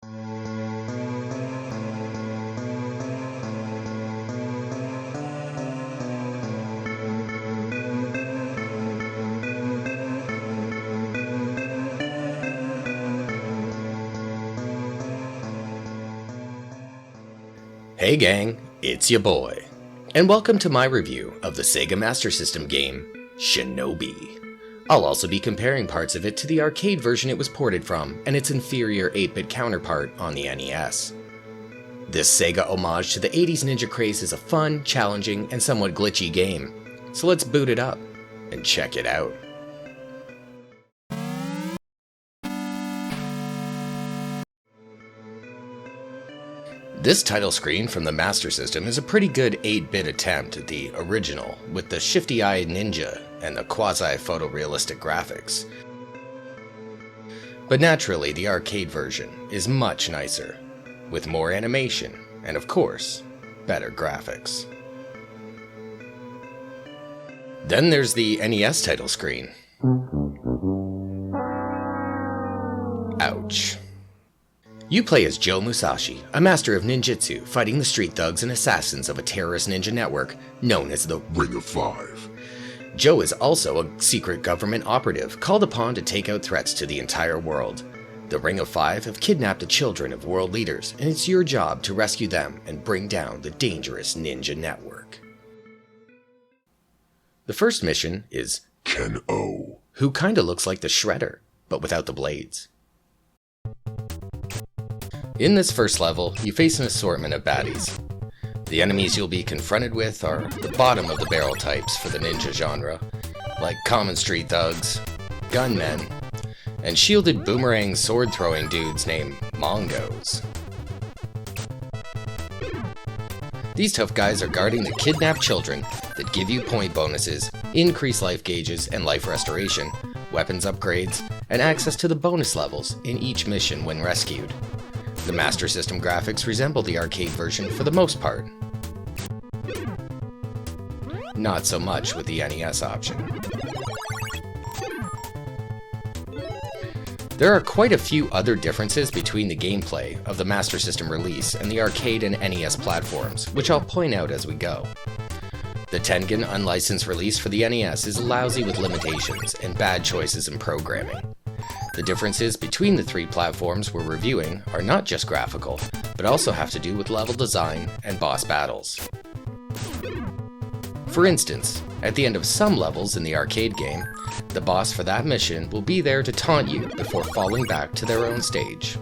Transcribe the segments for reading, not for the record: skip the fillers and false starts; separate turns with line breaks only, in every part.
Hey gang, it's your boy, and welcome to my review of the Sega Master System game, Shinobi. I'll also be comparing parts of it to the arcade version it was ported from and its inferior 8-bit counterpart on the NES. This Sega homage to the 80s ninja craze is a fun, challenging, and somewhat glitchy game, so let's boot it up and check it out. This title screen from the Master System is a pretty good 8-bit attempt at the original, with the shifty-eyed ninja and the quasi-photorealistic graphics. But naturally, the arcade version is much nicer, with more animation, and of course, better graphics. Then there's the NES title screen. Ouch. You play as Joe Musashi, a master of ninjutsu, fighting the street thugs and assassins of a terrorist ninja network known as the Ring of Five. Joe is also a secret government operative called upon to take out threats to the entire world. The Ring of Five have kidnapped the children of world leaders, and it's your job to rescue them and bring down the dangerous ninja network. The first mission is Ken-O, who kinda looks like the Shredder, but without the blades. In this first level, you face an assortment of baddies. The enemies you'll be confronted with are the bottom of the barrel types for the ninja genre, like common street thugs, gunmen, and shielded boomerang sword-throwing dudes named Mongos. These tough guys are guarding the kidnapped children that give you point bonuses, increase life gauges and life restoration, weapons upgrades, and access to the bonus levels in each mission when rescued. The Master System graphics resemble the arcade version for the most part. Not so much with the NES option. There are quite a few other differences between the gameplay of the Master System release and the arcade and NES platforms, which I'll point out as we go. The Tengen unlicensed release for the NES is lousy with limitations and bad choices in programming. The differences between the three platforms we're reviewing are not just graphical, but also have to do with level design and boss battles. For instance, at the end of some levels in the arcade game, the boss for that mission will be there to taunt you before falling back to their own stage.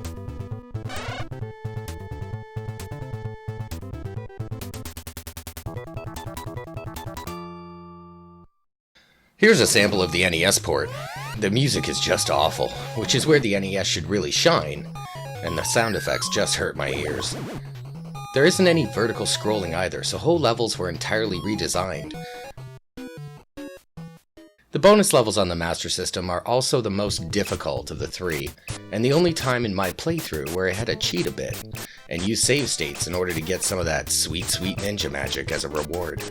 Here's a sample of the NES port. The music is just awful, which is where the NES should really shine, and the sound effects just hurt my ears. There isn't any vertical scrolling either, so whole levels were entirely redesigned. The bonus levels on the Master System are also the most difficult of the three, and the only time in my playthrough where I had to cheat a bit, and use save states in order to get some of that sweet ninja magic as a reward.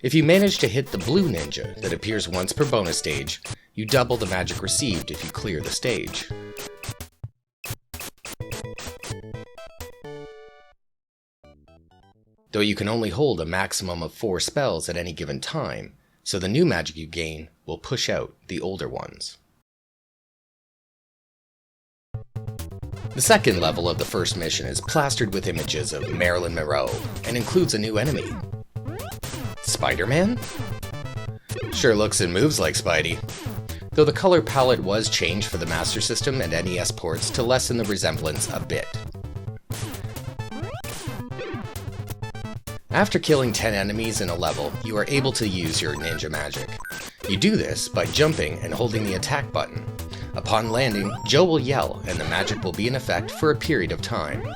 If you manage to hit the blue ninja that appears once per bonus stage, you double the magic received if you clear the stage. Though you can only hold a maximum of 4 spells at any given time, so the new magic you gain will push out the older ones. The second level of the first mission is plastered with images of Marilyn Monroe and includes a new enemy. Spider-Man? Sure looks and moves like Spidey, though the color palette was changed for the Master System and NES ports to lessen the resemblance a bit. After killing 10 enemies in a level, you are able to use your ninja magic. You do this by jumping and holding the attack button. Upon landing, Joe will yell and the magic will be in effect for a period of time.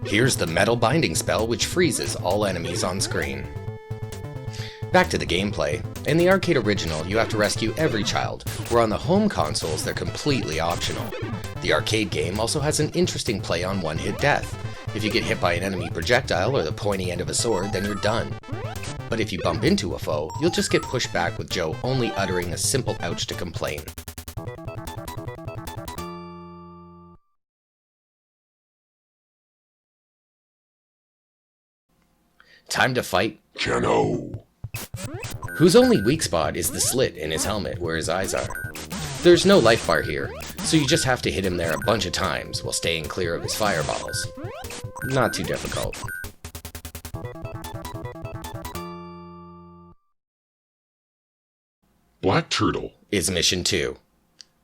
Here's the metal binding spell which freezes all enemies on screen. Back to the gameplay. In the arcade original, you have to rescue every child, where on the home consoles they're completely optional. The arcade game also has an interesting play on one-hit death. If you get hit by an enemy projectile or the pointy end of a sword, then you're done. But if you bump into a foe, you'll just get pushed back with Joe only uttering a simple ouch to complain. Time to fight
Shino.
whose only weak spot is the slit in his helmet where his eyes are. There's no life bar here, so you just have to hit him there a bunch of times while staying clear of his fireballs. Not too difficult.
Black Turtle.
Is Mission 2.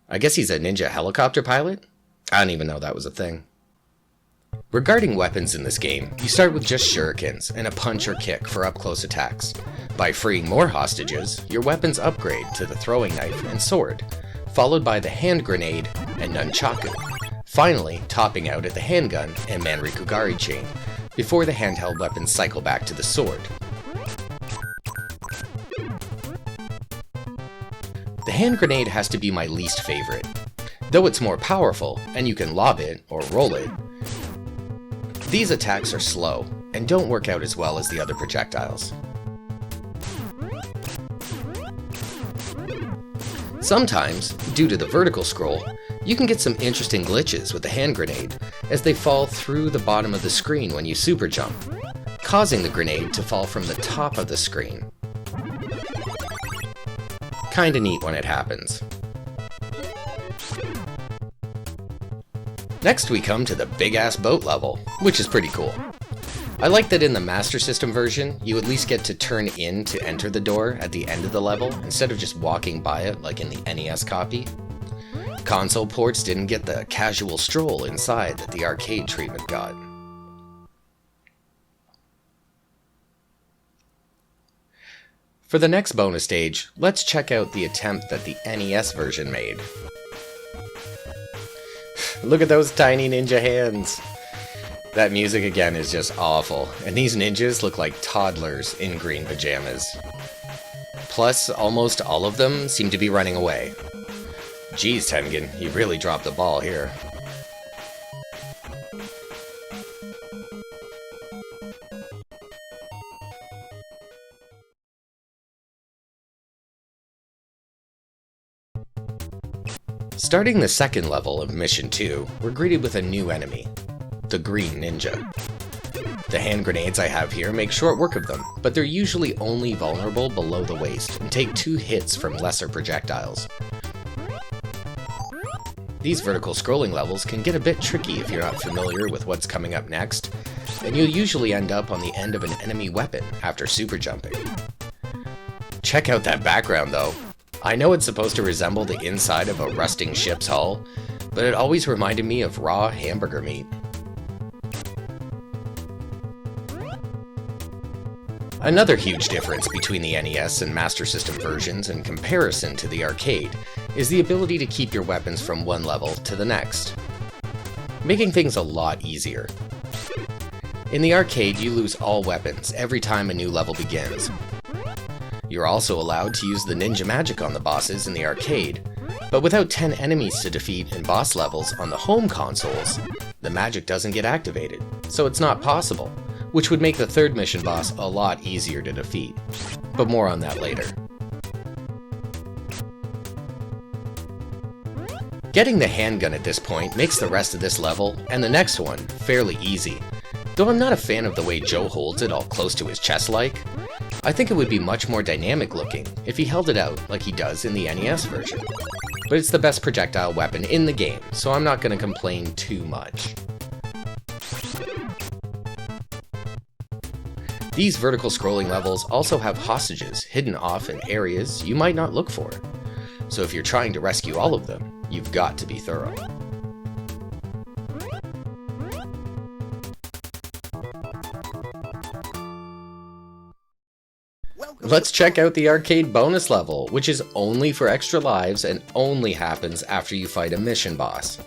I guess he's a ninja helicopter pilot? I don't even know that was a thing. Regarding weapons in this game, you start with just shurikens and a punch or kick for up-close attacks. By freeing more hostages, your weapons upgrade to the throwing knife and sword, followed by the hand grenade and nunchaku, finally topping out at the handgun and manrikugari chain, before the handheld weapons cycle back to the sword. The hand grenade has to be my least favorite. Though it's more powerful, and you can lob it or roll it, these attacks are slow and don't work out as well as the other projectiles. Sometimes, due to the vertical scroll, you can get some interesting glitches with the hand grenade as they fall through the bottom of the screen when you super jump, causing the grenade to fall from the top of the screen. Kinda neat when it happens. Next we come to the big-ass boat level, which is pretty cool. I like that in the Master System version, you at least get to turn in to enter the door at the end of the level, instead of just walking by it like in the NES copy. Console ports didn't get the casual stroll inside that the arcade treatment got. For the next bonus stage, let's check out the attempt that the NES version made. Look at those tiny ninja hands! That music again is just awful, and these ninjas look like toddlers in green pajamas. Plus, almost all of them seem to be running away. Geez, Tengen, you really dropped the ball here. Starting the second level of Mission 2, we're greeted with a new enemy, the Green Ninja. The hand grenades I have here make short work of them, but they're usually only vulnerable below the waist and take 2 hits from lesser projectiles. These vertical scrolling levels can get a bit tricky if you're not familiar with what's coming up next, and you'll usually end up on the end of an enemy weapon after super jumping. Check out that background though. I know it's supposed to resemble the inside of a rusting ship's hull, but it always reminded me of raw hamburger meat. Another huge difference between the NES and Master System versions in comparison to the arcade is the ability to keep your weapons from one level to the next, making things a lot easier. In the arcade, you lose all weapons every time a new level begins. You're also allowed to use the ninja magic on the bosses in the arcade, but without 10 enemies to defeat in boss levels on the home consoles, the magic doesn't get activated, so it's not possible, which would make the third mission boss a lot easier to defeat. But more on that later. Getting the handgun at this point makes the rest of this level, and the next one, fairly easy, though I'm not a fan of the way Joe holds it all close to his chest-like. I think it would be much more dynamic looking if he held it out like he does in the NES version. But it's the best projectile weapon in the game, so I'm not going to complain too much. These vertical scrolling levels also have hostages hidden off in areas you might not look for, so if you're trying to rescue all of them, you've got to be thorough. Let's check out the arcade bonus level, which is only for extra lives and only happens after you fight a mission boss.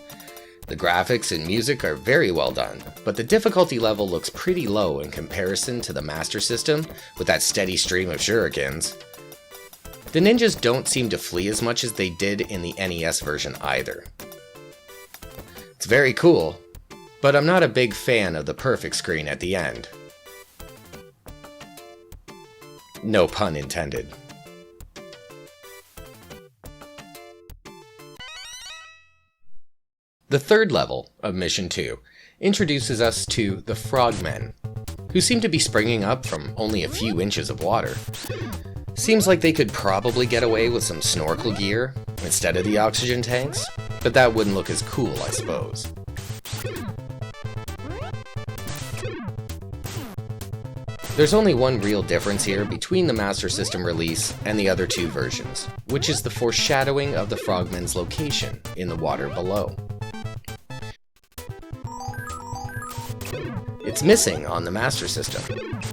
The graphics and music are very well done, but the difficulty level looks pretty low in comparison to the Master System with that steady stream of shurikens. The ninjas don't seem to flee as much as they did in the NES version either. It's very cool, but I'm not a big fan of the perfect screen at the end. No pun intended. The third level of Mission 2 introduces us to the Frogmen, who seem to be springing up from only a few inches of water. Seems like they could probably get away with some snorkel gear instead of the oxygen tanks, but that wouldn't look as cool, I suppose. There's only one real difference here between the Master System release and the other two versions, which is the foreshadowing of the frogmen's location in the water below. It's missing on the Master System,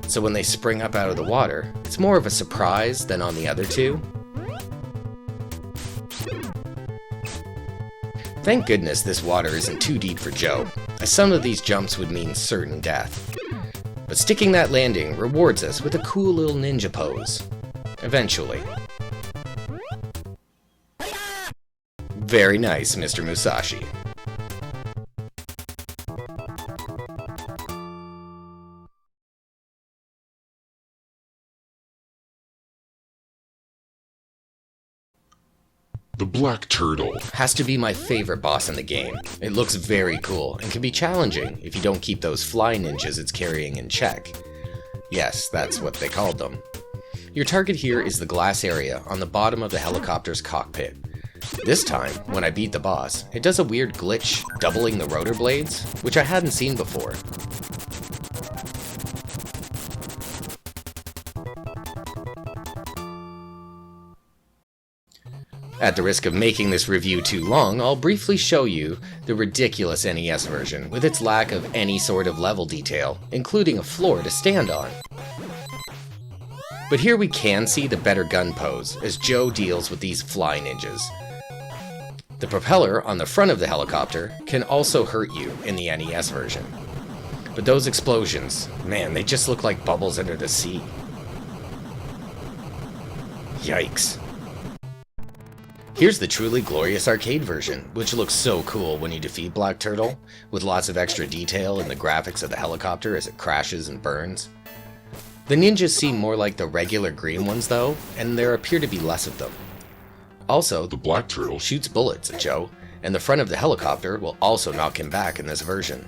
so when they spring up out of the water, it's more of a surprise than on the other two. Thank goodness this water isn't too deep for Joe, as some of these jumps would mean certain death. But sticking that landing rewards us with a cool little ninja pose. Eventually. Very nice, Mr. Musashi.
The Black Turtle
Has to be my favorite boss in the game. It looks very cool and can be challenging if you don't keep those fly ninjas it's carrying in check. Yes, that's what they called them. Your target here is the glass area on the bottom of the helicopter's cockpit. This time, when I beat the boss, it does a weird glitch, doubling the rotor blades, which I hadn't seen before. At the risk of making this review too long, I'll briefly show you the ridiculous NES version with its lack of any sort of level detail, including a floor to stand on. But here we can see the better gun pose as Joe deals with these fly ninjas. The propeller on the front of the helicopter can also hurt you in the NES version. But those explosions, man, they just look like bubbles under the sea. Yikes. Here's the truly glorious arcade version, which looks so cool when you defeat Black Turtle, with lots of extra detail in the graphics of the helicopter as it crashes and burns. The ninjas seem more like the regular green ones though, and there appear to be less of them. Also, the Black Turtle shoots bullets at Joe, and the front of the helicopter will also knock him back in this version.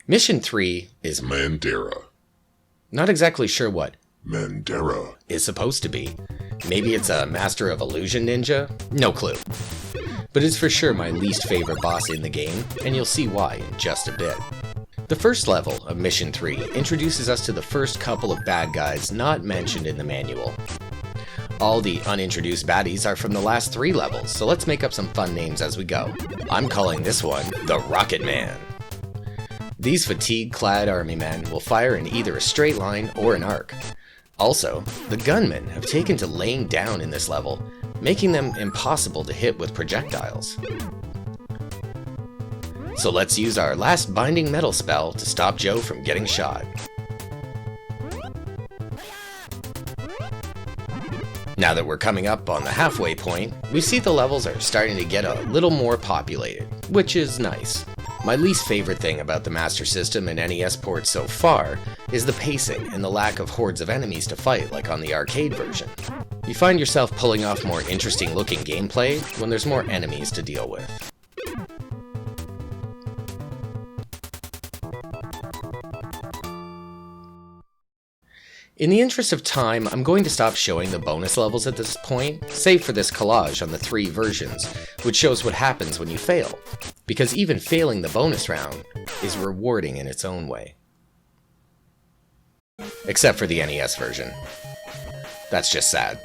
Mission 3 is
Mandara.
Not exactly sure what
Mandara
is supposed to be. Maybe it's a Master of Illusion ninja? No clue. But it's for sure my least favorite boss in the game, and you'll see why in just a bit. The first level of Mission 3 introduces us to the first couple of bad guys not mentioned in the manual. All the unintroduced baddies are from the last 3 levels, so let's make up some fun names as we go. I'm calling this one the Rocket Man. These fatigue-clad army men will fire in either a straight line or an arc. Also, the gunmen have taken to laying down in this level, making them impossible to hit with projectiles. So let's use our last binding metal spell to stop Joe from getting shot. Now that we're coming up on the halfway point, we see the levels are starting to get a little more populated, which is nice. My least favorite thing about the Master System and NES ports so far is the pacing and the lack of hordes of enemies to fight like on the arcade version. You find yourself pulling off more interesting looking gameplay when there's more enemies to deal with. In the interest of time, I'm going to stop showing the bonus levels at this point, save for this collage on the 3 versions, which shows what happens when you fail, because even failing the bonus round is rewarding in its own way. Except for the NES version. That's just sad.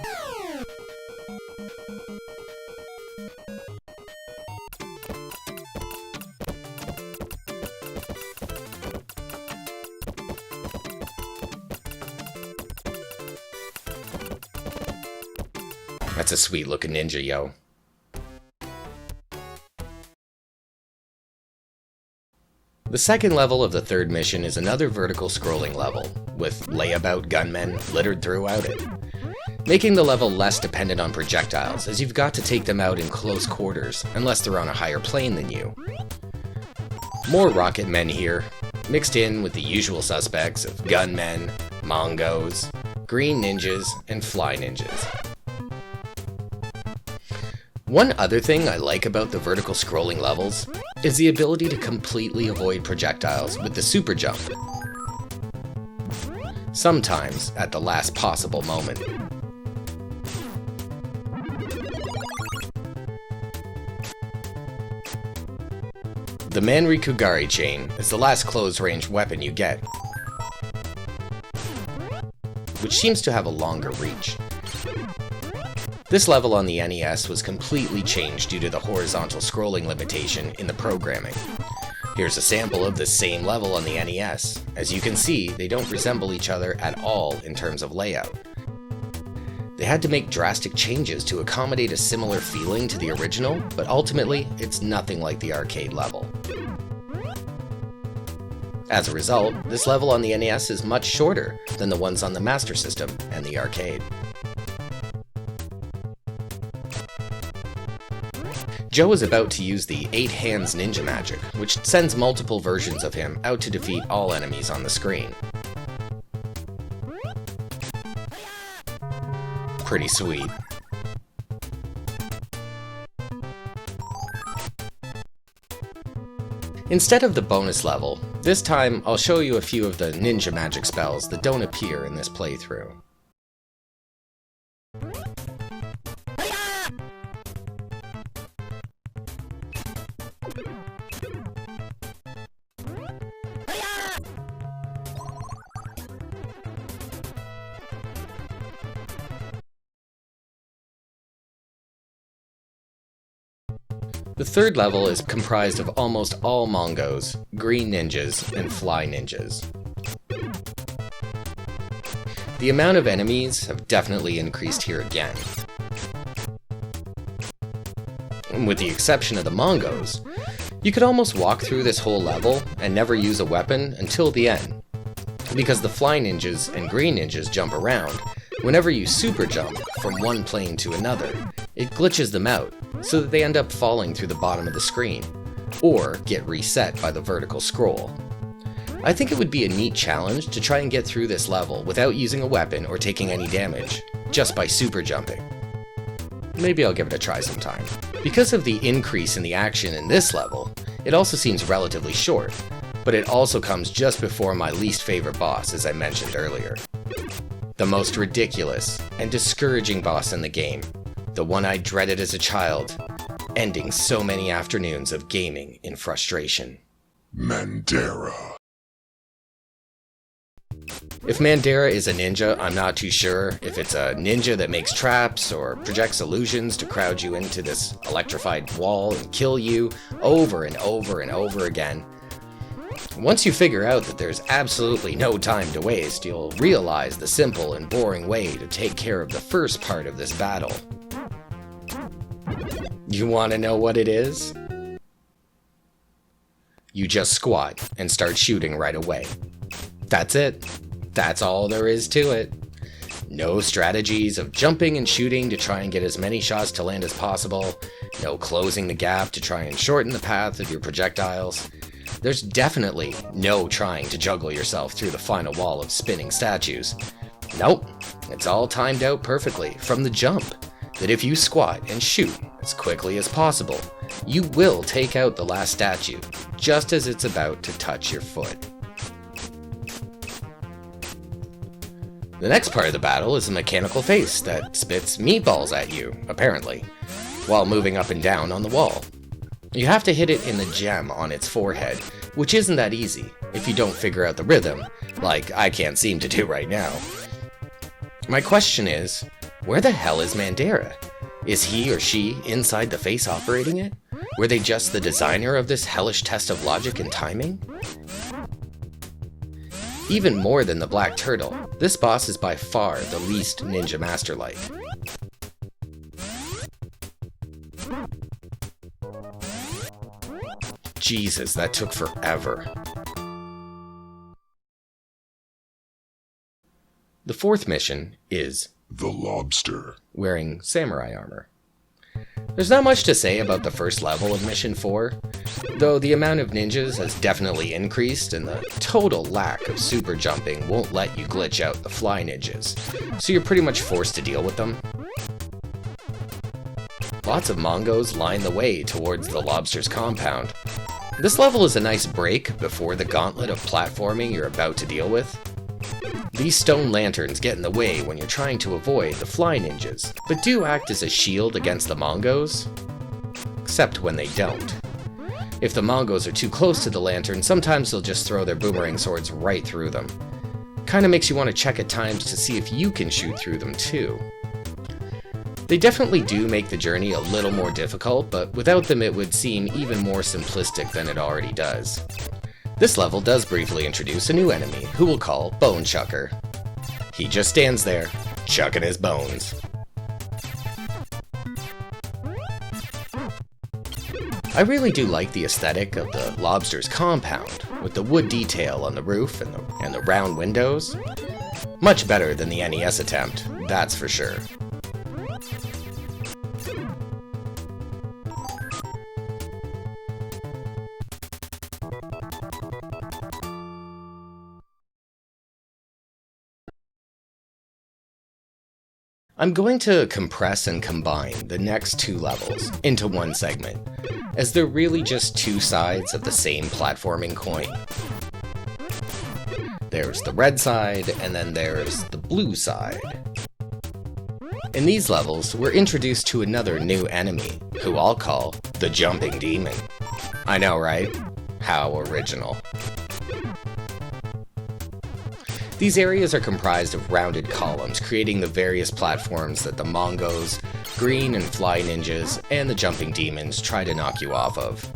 That's a sweet looking ninja, yo. The second level of the third mission is another vertical scrolling level, with layabout gunmen littered throughout it, making the level less dependent on projectiles, as you've got to take them out in close quarters, unless they're on a higher plane than you. More rocket men here, mixed in with the usual suspects of gunmen, Mongos, green ninjas, and fly ninjas. One other thing I like about the vertical scrolling levels is the ability to completely avoid projectiles with the super jump. Sometimes at the last possible moment. The Manrikugari chain is the last close-range weapon you get, which seems to have a longer reach. This level on the NES was completely changed due to the horizontal scrolling limitation in the programming. Here's a sample of the same level on the NES. As you can see, they don't resemble each other at all in terms of layout. They had to make drastic changes to accommodate a similar feeling to the original, but ultimately, it's nothing like the arcade level. As a result, this level on the NES is much shorter than the ones on the Master System and the arcade. Joe is about to use the 8 Hands Ninja Magic, which sends multiple versions of him out to defeat all enemies on the screen. Pretty sweet. Instead of the bonus level, this time I'll show you a few of the ninja magic spells that don't appear in this playthrough. The third level is comprised of almost all Mongos, green ninjas, and fly ninjas. The amount of enemies have definitely increased here again. And with the exception of the Mongos, you could almost walk through this whole level and never use a weapon until the end. Because the fly ninjas and green ninjas jump around, whenever you super jump from one plane to another, it glitches them out, so that they end up falling through the bottom of the screen, or get reset by the vertical scroll. I think it would be a neat challenge to try and get through this level without using a weapon or taking any damage, just by super jumping. Maybe I'll give it a try sometime. Because of the increase in the action in this level, it also seems relatively short, but it also comes just before my least favorite boss, as I mentioned earlier. The most ridiculous and discouraging boss in the game. The one I dreaded as a child, ending so many afternoons of gaming in frustration.
Mandara.
If Mandara is a ninja, I'm not too sure if it's a ninja that makes traps or projects illusions to crowd you into this electrified wall and kill you over and over and over again. Once you figure out that there's absolutely no time to waste, you'll realize the simple and boring way to take care of the first part of this battle. You want to know what it is? You just squat and start shooting right away. That's it. That's all there is to it. No strategies of jumping and shooting to try and get as many shots to land as possible. No closing the gap to try and shorten the path of your projectiles. There's definitely no trying to juggle yourself through the final wall of spinning statues. Nope, it's all timed out perfectly from the jump, that if you squat and shoot as quickly as possible, you will take out the last statue, just as it's about to touch your foot. The next part of the battle is a mechanical face that spits meatballs at you, apparently, while moving up and down on the wall. You have to hit it in the gem on its forehead, which isn't that easy if you don't figure out the rhythm, like I can't seem to do right now. My question is, where the hell is Mandara? Is he or she inside the face operating it? Were they just the designer of this hellish test of logic and timing? Even more than the Black Turtle, this boss is by far the least Ninja Master-like. Jesus, that took forever. The fourth mission is
The Lobster.
wearing samurai armor. There's not much to say about the first level of Mission 4, though the amount of ninjas has definitely increased and the total lack of super jumping won't let you glitch out the fly ninjas, so you're pretty much forced to deal with them. Lots of Mongos line the way towards the lobster's compound. This level is a nice break before the gauntlet of platforming you're about to deal with. These stone lanterns get in the way when you're trying to avoid the fly ninjas, but do act as a shield against the Mongos, except when they don't. If the Mongos are too close to the lantern, sometimes they'll just throw their boomerang swords right through them. Kinda makes you want to check at times to see if you can shoot through them too. They definitely do make the journey a little more difficult, but without them it would seem even more simplistic than it already does. This level does briefly introduce a new enemy, who we'll call Bone Chucker. He just stands there, chucking his bones. I really do like the aesthetic of the lobster's compound, with the wood detail on the roof and the round windows. Much better than the NES attempt, that's for sure. I'm going to compress and combine the next two levels into one segment, as they're really just two sides of the same platforming coin. There's the red side, and then there's the blue side. In these levels, we're introduced to another new enemy, who I'll call the Jumping Demon. I know, right? How original. These areas are comprised of rounded columns, creating the various platforms that the Mongos, green and fly ninjas, and the jumping demons try to knock you off of.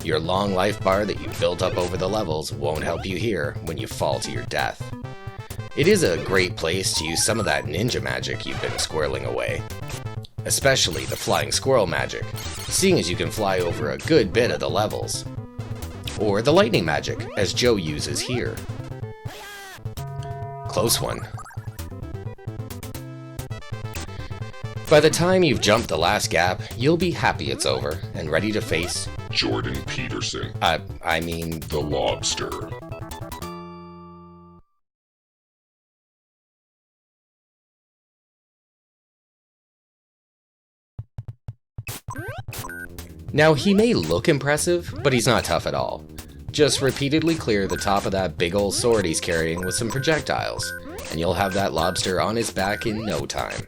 Your long life bar that you built up over the levels won't help you here when you fall to your death. It is a great place to use some of that ninja magic you've been squirreling away. Especially the flying squirrel magic, seeing as you can fly over a good bit of the levels. Or the lightning magic, as Joe uses here. Close one. By the time you've jumped the last gap, you'll be happy it's over and ready to face
Jordan Peterson.
I mean,
The Lobster.
Now, he may look impressive, but he's not tough at all. Just repeatedly clear the top of that big ol' sword he's carrying with some projectiles, and you'll have that lobster on his back in no time.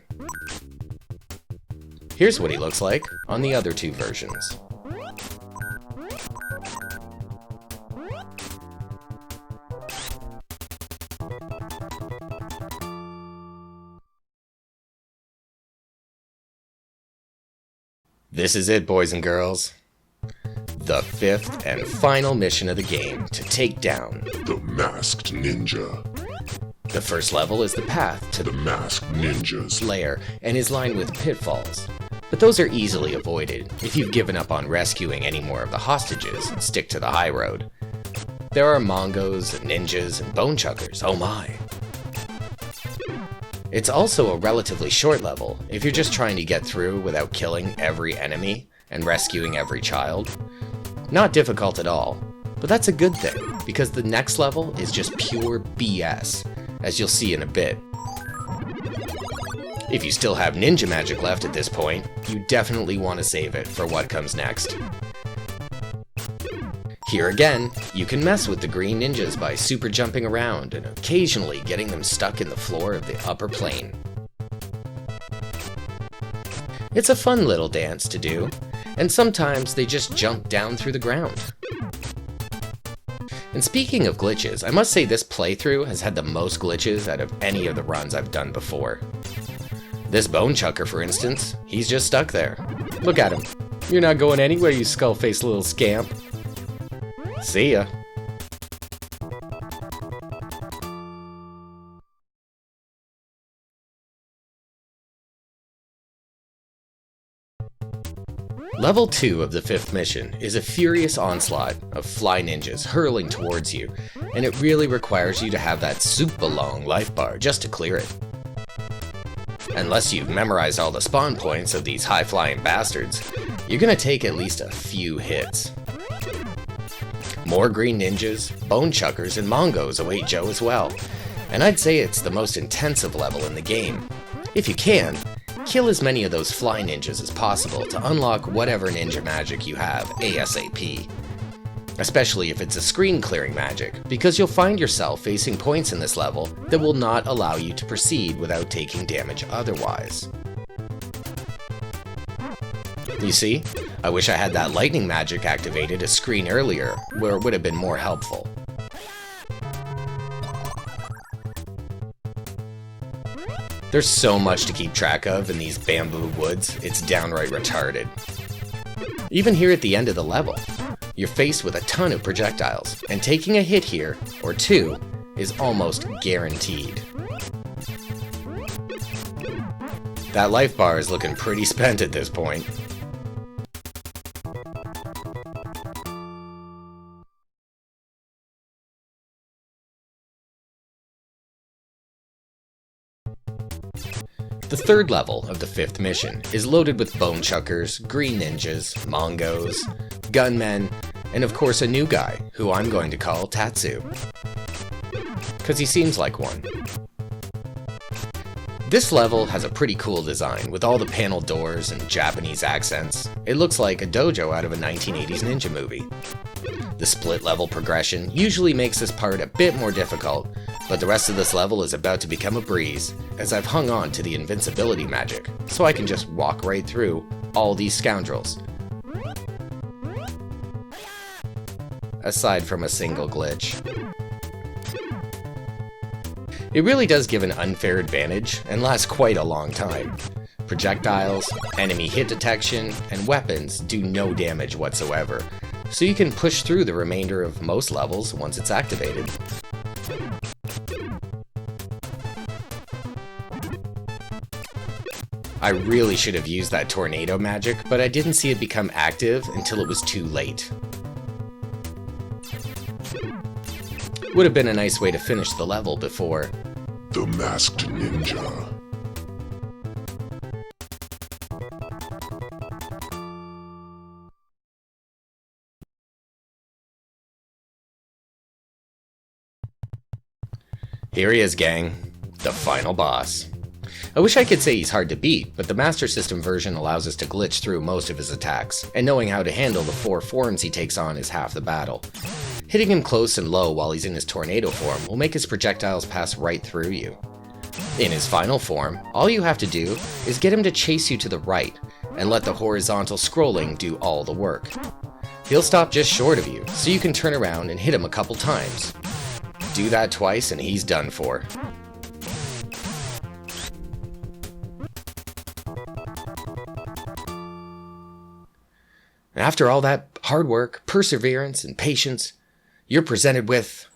Here's what he looks like on the other two versions. This is it, boys and girls. The fifth and final mission of the game to take down
The Masked Ninja.
The first level is the path to
The
the
Masked Ninja's
lair and is lined with pitfalls, but those are easily avoided if you've given up on rescuing any more of the hostages and stick to the high road. There are Mongos, and ninjas, and bone chuckers, oh my. It's also a relatively short level if you're just trying to get through without killing every enemy and rescuing every child. Not difficult at all, but that's a good thing, because the next level is just pure BS, as you'll see in a bit. If you still have ninja magic left at this point, you definitely want to save it for what comes next. Here again, you can mess with the green ninjas by super jumping around and occasionally getting them stuck in the floor of the upper plane. It's a fun little dance to do, and sometimes they just jump down through the ground. And speaking of glitches, I must say this playthrough has had the most glitches out of any of the runs I've done before. This bone chucker, for instance, he's just stuck there. Look at him. You're not going anywhere, you skull-faced little scamp. See ya. Level 2 of the 5th mission is a furious onslaught of fly ninjas hurling towards you, and it really requires you to have that super long life bar just to clear it. Unless you've memorized all the spawn points of these high-flying bastards, you're gonna take at least a few hits. More green ninjas, bone chuckers, and mongos await Joe as well, and I'd say it's the most intensive level in the game. If you can, kill as many of those fly ninjas as possible to unlock whatever ninja magic you have ASAP. Especially if it's a screen clearing magic, because you'll find yourself facing points in this level that will not allow you to proceed without taking damage otherwise. You see, I wish I had that lightning magic activated a screen earlier, where it would have been more helpful. There's so much to keep track of in these bamboo woods, it's downright retarded. Even here at the end of the level, you're faced with a ton of projectiles, and taking a hit here, or two, is almost guaranteed. That life bar is looking pretty spent at this point. The third level of the fifth mission is loaded with bone chuckers, green ninjas, mongos, gunmen, and of course a new guy, who I'm going to call Tatsu. Cause he seems like one. This level has a pretty cool design with all the panel doors and Japanese accents. It looks like a dojo out of a 1980s ninja movie. The split level progression usually makes this part a bit more difficult, but the rest of this level is about to become a breeze, as I've hung on to the invincibility magic, so I can just walk right through all these scoundrels. Aside from a single glitch. It really does give an unfair advantage, and lasts quite a long time. Projectiles, enemy hit detection, and weapons do no damage whatsoever, so you can push through the remainder of most levels once it's activated. I really should have used that tornado magic, but I didn't see it become active until it was too late. Would have been a nice way to finish the level before
The Masked Ninja.
Here he is, gang. The final boss. I wish I could say he's hard to beat, but the Master System version allows us to glitch through most of his attacks, and knowing how to handle the 4 forms he takes on is half the battle. Hitting him close and low while he's in his tornado form will make his projectiles pass right through you. In his final form, all you have to do is get him to chase you to the right, and let the horizontal scrolling do all the work. He'll stop just short of you, so you can turn around and hit him a couple times. Do that twice and he's done for. After all that hard work, perseverance, and patience, you're presented with...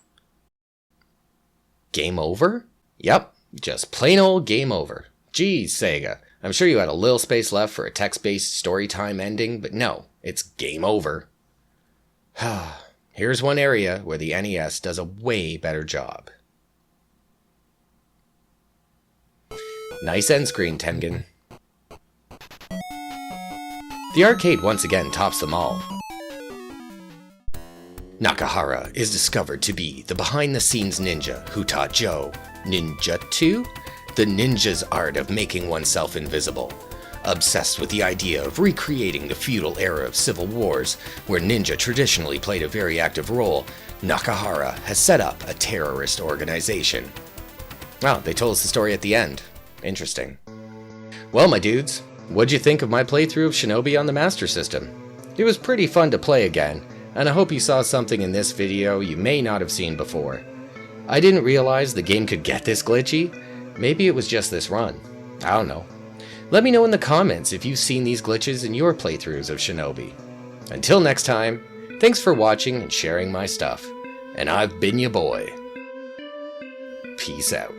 Game over? Yep, just plain old game over. Geez, Sega, I'm sure you had a little space left for a text-based story time ending, but no, it's game over. Here's one area where the NES does a way better job. Nice end screen, Tengen. The arcade once again tops them all. Nakahara is discovered to be the behind-the-scenes ninja who taught Joe ninjutsu, the ninja's art of making oneself invisible. Obsessed with the idea of recreating the feudal era of civil wars, where ninja traditionally played a very active role, Nakahara has set up a terrorist organization. Oh, they told us the story at the end. Interesting. Well, my dudes, what'd you think of my playthrough of Shinobi on the Master System? It was pretty fun to play again, and I hope you saw something in this video you may not have seen before. I didn't realize the game could get this glitchy. Maybe it was just this run. I don't know. Let me know in the comments if you've seen these glitches in your playthroughs of Shinobi. Until next time, thanks for watching and sharing my stuff. And I've been your boy. Peace out.